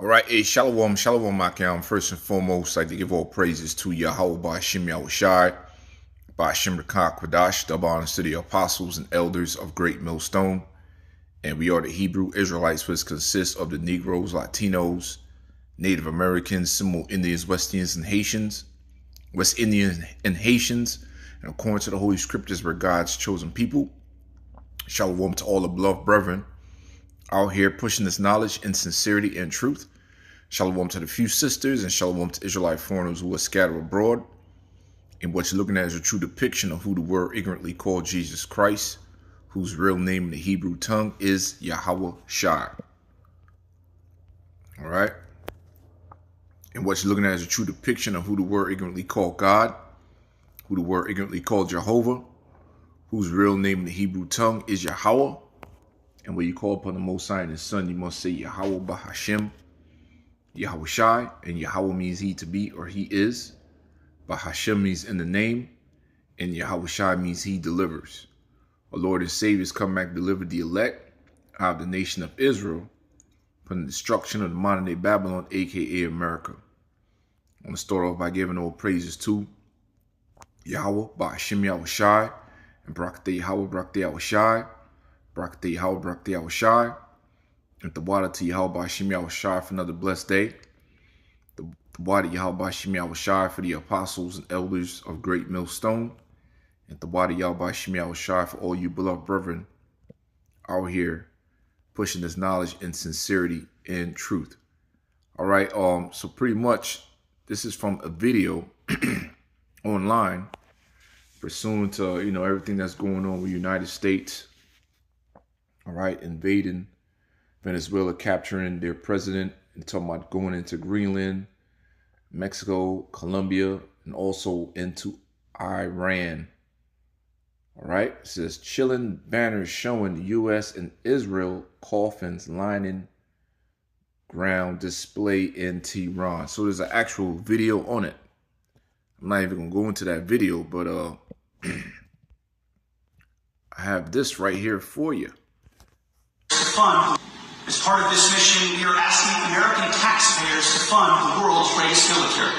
All right, shalom, shalom, Makam. First and foremost, I'd like to give all praises to Yahweh Ba'Shem Yahushai, Ba'Shem Rekah Quadash, the honors to the apostles and elders of Great Millstone. And we are the Hebrew Israelites, which consists of the Negroes, Latinos, Native Americans, Seminole Indians, West Indians, and Haitians. West Indians and Haitians. And according to the Holy Scriptures, we're God's chosen people. Shalom to all the beloved brethren out here pushing this knowledge in sincerity and truth. Shalom to the few sisters and shalom to Israelite foreigners who are scattered abroad. And what you're looking at is a true depiction of who the word ignorantly called Jesus Christ, whose real name in the Hebrew tongue is Yahweh Shai. All right. And what you're looking at is a true depiction of who the word ignorantly called God, who the word ignorantly called Jehovah, whose real name in the Hebrew tongue is Yahweh. And when you call upon the Most High and His Son, you must say Yahweh Ba'Hashem, Yahweh Shai, and Yahweh means he to be or he is. Ba'Hashem means in the name, and Yahweh Shai means he delivers. Our Lord and Savior has come back to deliver the elect out of the nation of Israel from the destruction of the modern day Babylon, aka America. I'm going to start off by giving all praises to Yahweh Ba'Hashem Yahweh Shai, and Barakateh Yahweh Barakateh Yahweh Shai. Barakateh Yahweh Barakateh Yahweh Shai. And the water to Yahweh Ba'Shem Yahweh Shai for another blessed day. The water Yahweh Ba'Shem Yahweh Shai for the apostles and elders of Great Millstone. And the water Yahweh Ba'Shem Yahweh Shai for all you beloved brethren out here pushing this knowledge in sincerity and truth. All right. So pretty much this is from a video online pursuant to, everything that's going on with the United States. All right. Invading Venezuela, capturing their president, and talking about going into Greenland, Mexico, Colombia, and also into Iran. All right. It says chilling banners showing the U.S. and Israel coffins lining ground display in Tehran. So there's an actual video on it. I'm not even going to go into that video, but I have this right here for you. Fund. As part of this mission, we are asking American taxpayers to fund the world's greatest military.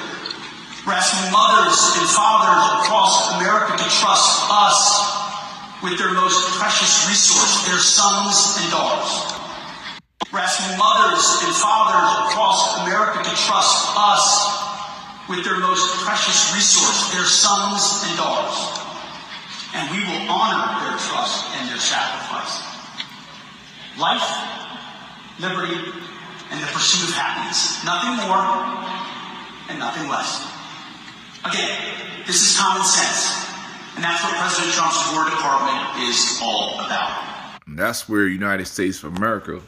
We're asking mothers and fathers across America to trust us with their most precious resource, their sons and daughters. We're asking mothers and fathers across America to trust us with their most precious resource, their sons and daughters. And we will honor their trust and their sacrifice. Life, liberty, and the pursuit of happiness. Nothing more and nothing less. Again, this is common sense. And that's what President Trump's War Department is all about. And that's where United States of America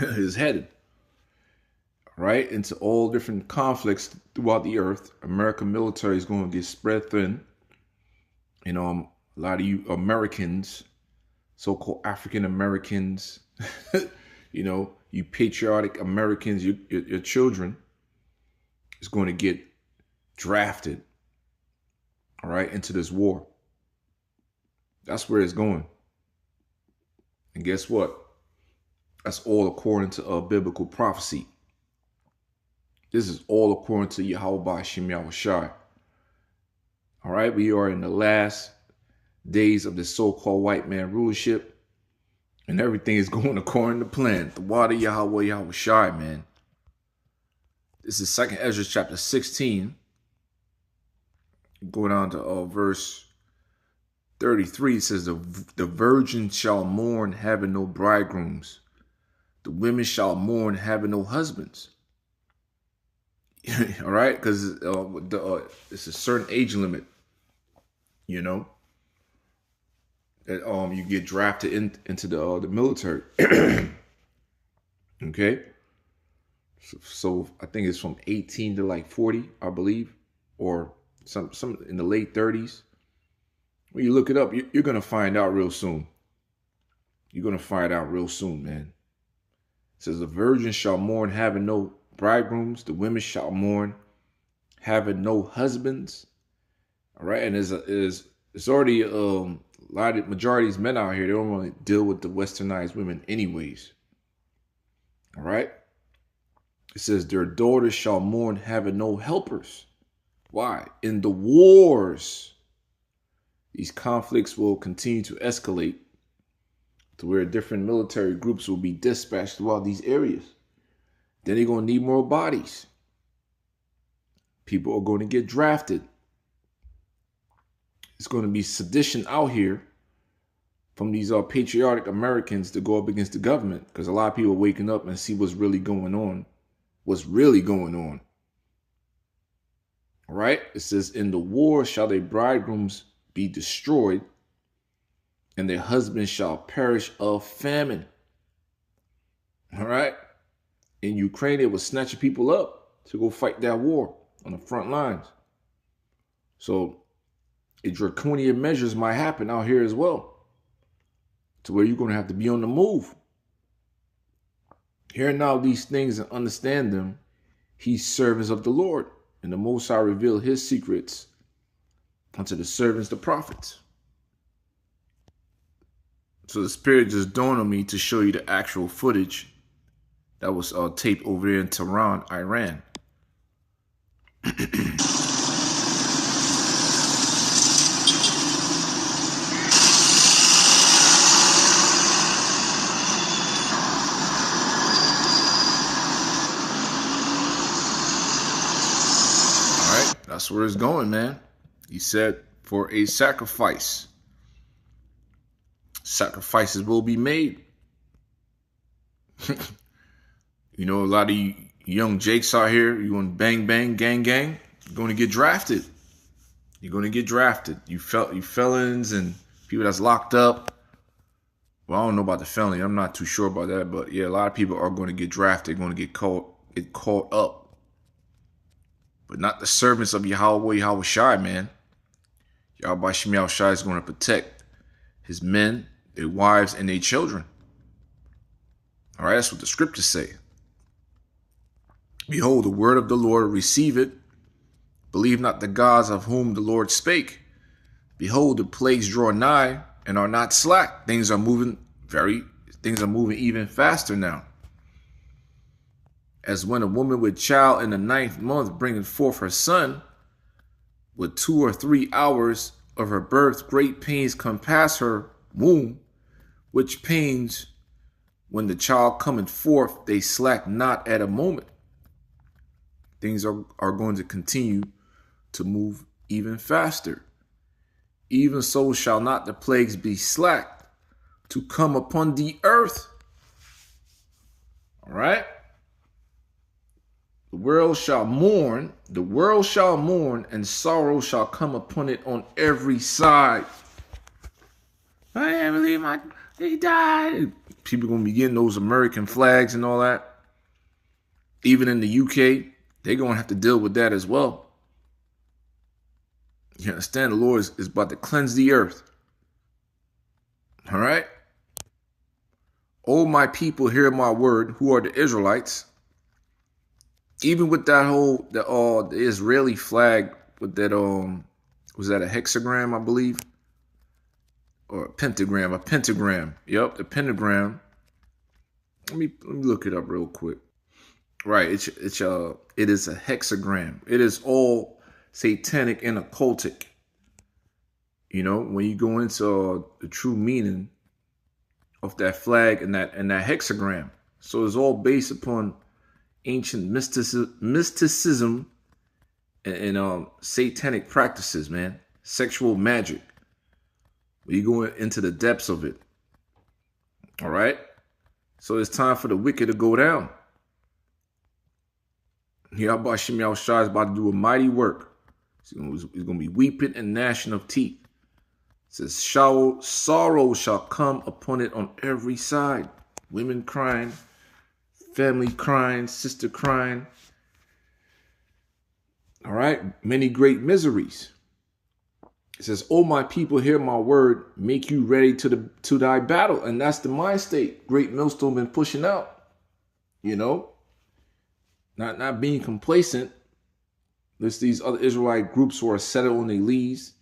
is headed. Right? Into all different conflicts throughout the earth. American military is going to get spread thin. A lot of you Americans, so-called African Americans, you patriotic Americans, your children is going to get drafted, all right, into this war. That's where it's going. And guess what? That's all according to biblical prophecy. This is all according to Yahweh Ba'Shem Yahweh Shai. All right, we are in the last days of the so-called white man rulership, and everything is going according to plan. The water Yahweh Yahweh Shai, man. This is 2nd Ezra chapter 16. Going on to verse 33, it says, the virgin shall mourn having no bridegrooms. The women shall mourn having no husbands. All right, because it's a certain age limit, that you get drafted into the military. Okay, so I think it's from 18 to like 40, I believe, or some in the late 30s. When you look it up, you're gonna find out real soon. You're gonna find out real soon, man. It says the virgin shall mourn having no bridegrooms, the women shall mourn having no husbands. All right, and it's already a lot of majority of these men out here, they don't want to deal with the westernized women anyways. All right. It says, their daughters shall mourn, having no helpers. Why? In the wars, these conflicts will continue to escalate to where different military groups will be dispatched throughout these areas. Then they're going to need more bodies. People are going to get drafted. It's going to be sedition out here from these patriotic Americans to go up against the government, because a lot of people are waking up and see what's really going on. What's really going on. All right? It says, in the war shall their bridegrooms be destroyed, and their husbands shall perish of famine. All right? In Ukraine, they were snatching people up to go fight that war on the front lines. So, draconian measures might happen out here as well, to where you're going to have to be on the move. Hear now these things and understand them, ye servants of the Lord, and the Most High revealed his secrets unto the servants, the prophets. So the Spirit just dawned on me to show you the actual footage that was taped over there in Tehran, Iran. That's where it's going, man. He said, for a sacrifice. Sacrifices will be made. You know, a lot of you young Jakes out here, you want bang, bang, gang, gang, you're going to get drafted. You're going to get drafted. You felons and people that's locked up. Well, I don't know about the felony. I'm not too sure about that. But yeah, a lot of people are going to get drafted, going to get caught up. But not the servants of Yahweh Shai, man. Yahweh Shemiel Shai is going to protect his men, their wives, and their children. All right, that's what the scriptures say. Behold, the word of the Lord, receive it. Believe not the gods of whom the Lord spake. Behold, the plagues draw nigh and are not slack. Things are moving even faster now. As when a woman with child in the 9th month bringeth forth her son, with 2 or 3 hours of her birth, great pains compass her womb, which pains, when the child cometh forth, they slack not at a moment. Things are going to continue to move even faster. Even so shall not the plagues be slack to come upon the earth. All right? The world shall mourn, and sorrow shall come upon it on every side. I can't believe he died. People going to be getting those American flags and all that. Even in the UK, they're going to have to deal with that as well. You understand? The Lord is about to cleanse the earth. All right? O my people, hear my word, who are the Israelites. Even with that whole the Israeli flag with that was that a hexagram, I believe, or a pentagram? Yep, the pentagram. Let me look it up real quick. Right, it is a hexagram. It is all satanic and occultic. You know, when you go into the true meaning of that flag and that hexagram, so it's all based upon ancient mysticism and satanic practices, man. Sexual magic. When you go into the depths of it. All right? So it's time for the wicked to go down. Yahweh Shemiel Shai is about to do a mighty work. He's going to be weeping and gnashing of teeth. It says, sorrow shall come upon it on every side. Women crying. Family crying, sister crying. All right. Many great miseries. It says, "O my people, hear my word, make you ready to thy battle." And that's the mind state. Great millstone been pushing out. You know, not being complacent. There's these other Israelite groups who are settled on their leaves.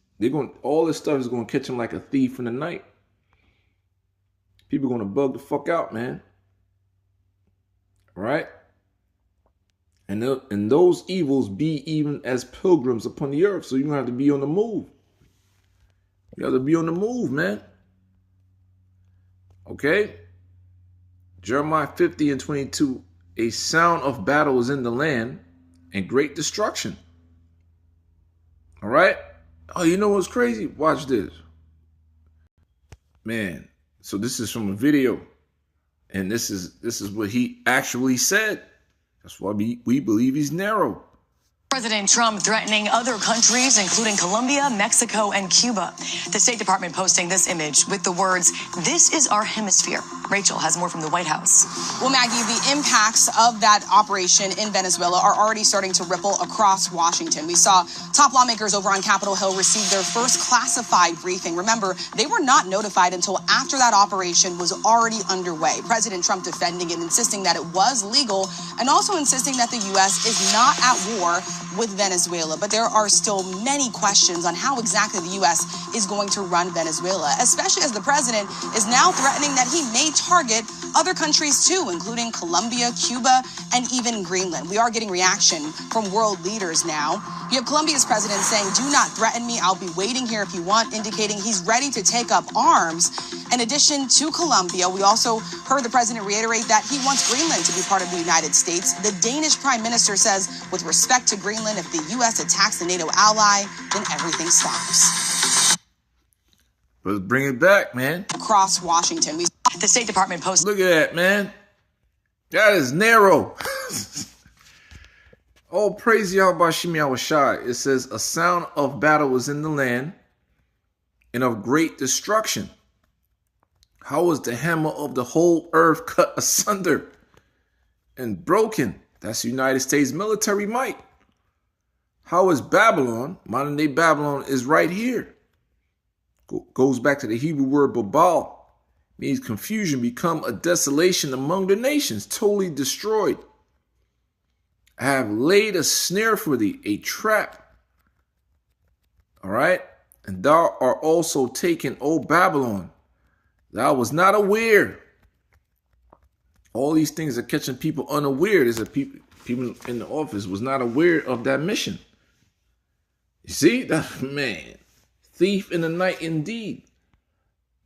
All this stuff is going to catch them like a thief in the night. People are going to bug the fuck out, man. Right? and those evils be even as pilgrims upon the earth. So you're going to have to be on the move. You have to be on the move, man. Okay? Jeremiah 50:22. A sound of battle is in the land and great destruction. All right? Oh, you know what's crazy? Watch this. Man, so this is from a video. And this is what he actually said. That's why we believe he's narrow. President Trump threatening other countries, including Colombia, Mexico, and Cuba. The State Department posting this image with the words, "This is our hemisphere." Rachel has more from the White House. Well, Maggie, the impacts of that operation in Venezuela are already starting to ripple across Washington. We saw top lawmakers over on Capitol Hill receive their first classified briefing. Remember, they were not notified until after that operation was already underway. President Trump defending it, insisting that it was legal, and also insisting that the U.S. is not at war with Venezuela. But there are still many questions on how exactly the U.S. is going to run Venezuela, especially as the president is now threatening that he may target other countries too, including Colombia, Cuba, and even Greenland. We are getting reaction from world leaders now. You have Colombia's president saying, "Do not threaten me. I'll be waiting here if you want," indicating he's ready to take up arms. In addition to Colombia, we also heard the president reiterate that he wants Greenland to be part of the United States. The Danish prime minister says, with respect to Greenland, if the U.S. attacks the NATO ally, then everything stops. Let's bring it back, man. Across Washington, the State Department posted. Look at that, man. That is narrow. Oh, praise Yahweh Shimi Awashai. It says, a sound of battle was in the land and of great destruction. How was the hammer of the whole earth cut asunder and broken? That's the United States military might. How is Babylon, modern day Babylon, is right here. Goes back to the Hebrew word babal. Means confusion, become a desolation among the nations, totally destroyed. I have laid a snare for thee, a trap. All right? And thou art also taken, O Babylon. Thou was not aware. All these things are catching people unaware. There's people in the office was not aware of that mission. You see? That man, thief in the night indeed.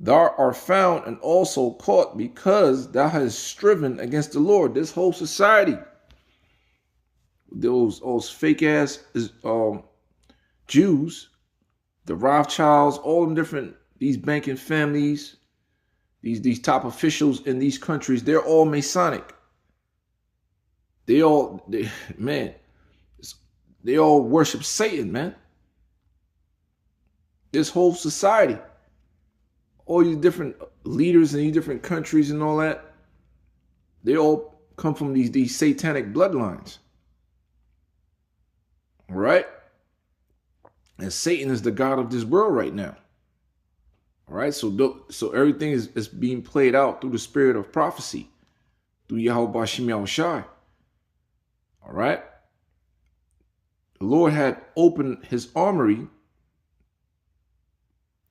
Thou art found and also caught because thou hast striven against the Lord. This whole society, those fake ass Jews, the Rothschilds, all them different, these banking families, these top officials in these countries, they're all Masonic. They all worship Satan, man. This whole society, all these different leaders in these different countries and all that, they all come from these satanic bloodlines. All right? And Satan is the god of this world right now. All right? So everything is being played out through the spirit of prophecy, through Yahweh Shem Yahushai. All right? The Lord had opened his armory,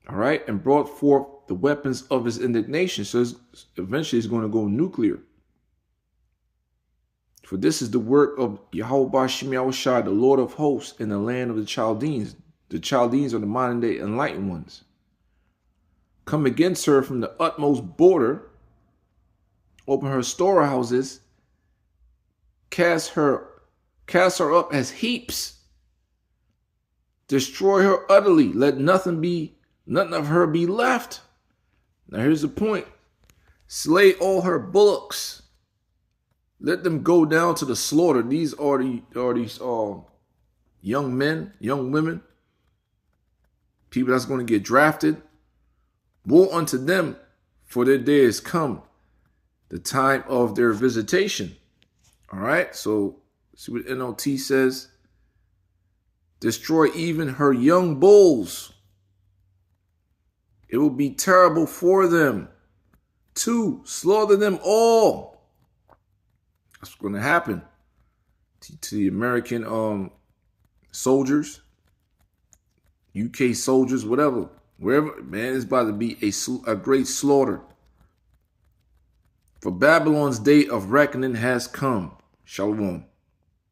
all right, and brought forth the weapons of his indignation. So eventually it's going to go nuclear. For this is the work of Yahweh Shem Yahushai, the Lord of hosts, in the land of the Chaldeans. The Chaldeans are the modern day enlightened ones. Come against her from the utmost border, open her storehouses, cast her up as heaps, destroy her utterly, let nothing of her be left. Now here's the point. Slay all her bullocks. Let them go down to the slaughter. These are these young men, young women, people that's going to get drafted. Woe unto them, for their day is come, the time of their visitation. All right, so see what NLT says. Destroy even her young bulls. It will be terrible for them. 2, slaughter them all. That's what's going to happen to the American soldiers, UK soldiers, whatever. Wherever, man, it's about to be a great slaughter. For Babylon's day of reckoning has come. Shalom.